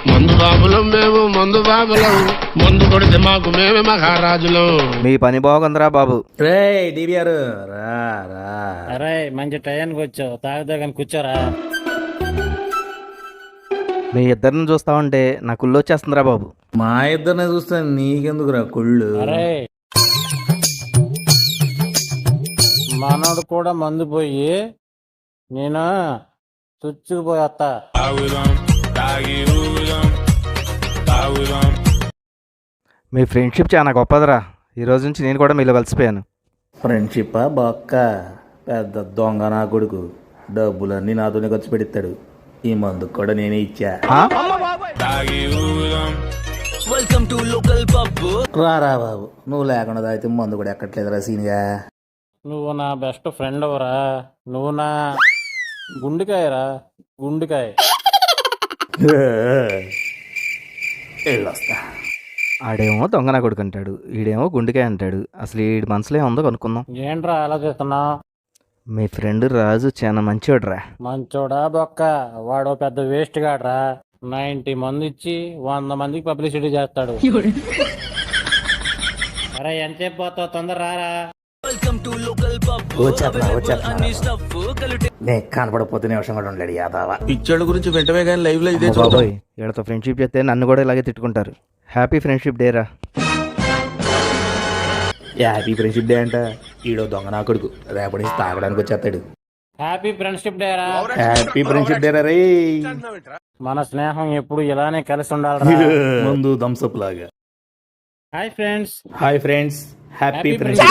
మందు బాబులం మేము మందు బాబులం, మందు కొడితే మాకు మేమే మహారాజులం. మీ పని బాగుందిరా బాబు. రే డిబిఆర్ రా రా. అరే మంచి టయానికి వచ్చావు, తాగుతాగని కూర్చోరా. మీ ఇద్దరిని చూస్తా ఉంటే నా కుళ్ళు వచ్చేస్తుందిరా బాబు. మా ఇద్దరిని చూస్తే నీకెందుకురా కుళ్ళు? అరే మనోడు కూడా మందు పోయి నేను చుచ్చుకుపోయేస్తా. మీ ఫ్రెండ్షిప్ చాలా గొప్పదిరా. ఈ రోజు నుంచి నేను కూడా మీలో కలిసిపోయాను. ఫ్రెండ్షిప్ బొక్క, పెద్ద దొంగ నా కొడుకు. డబ్బులన్నీ నాతోనే ఖర్చు పెడతాడు. ఈ మందుకు కూడా నేనే ఇచ్చా. రారా బాబు, నువ్వు లేకుండా తాగితే మందు కూడా ఎక్కట్లేదురా సీనిగా. నువ్వు నా బెస్ట్ ఫ్రెండ్ అవరా, నువ్వు నా గుండెకాయరా, గుండెకాయ. వెళ్ళొస్తా. ఆడేమో దొంగ నా కొడుకు అంటాడు, ఈడేమో గుండెకాయ అంటాడు. అసలు ఈ మనసులో ఏముందో కనుక్కుందాం. ఏంట్రా అలా చేస్తున్నావు? మీ ఫ్రెండ్ రాజు చాలా మంచివాడురా. మంచోడా బొక్క, వాడు పెద్ద వేస్ట్ గాడ్రా. 90 మంది ఇచ్చి 100 మందికి పబ్లిసిటీ చేస్తాడు. అరే ఎంతసేపు పోతావు, తొందర రారా. కనపడపోతే నిమిషం కూడా ఉండలేడు యాదవ. పిచ్చోళ్ళ గురించి వెంటనే కానీ లైవ్ లో ఇదే బాబోయ్, వీళ్ళతో ఫ్రెండ్షిప్ చేస్తే నన్ను కూడా ఇలాగే తిట్టుకుంటారు. హ్యాపీ ఫ్రెండ్షిప్ డే రా. హ్యాపీ ఫ్రెండ్షిప్ డే అంట. ఈడో దొంగ నా కొడుకు రేపటి నుంచి తాగడానికి వచ్చేస్తాడు. హ్యాపీ ఫ్రెండ్షిప్ డే రా. హ్యాపీ ఫ్రెండ్షిప్ డే రే. మన స్నేహం ఎప్పుడు ఇలానే కలిసి ఉండాలి. ముందు థమ్స్అప్ లాగా. Hi friends. Hi friends, happy friendship.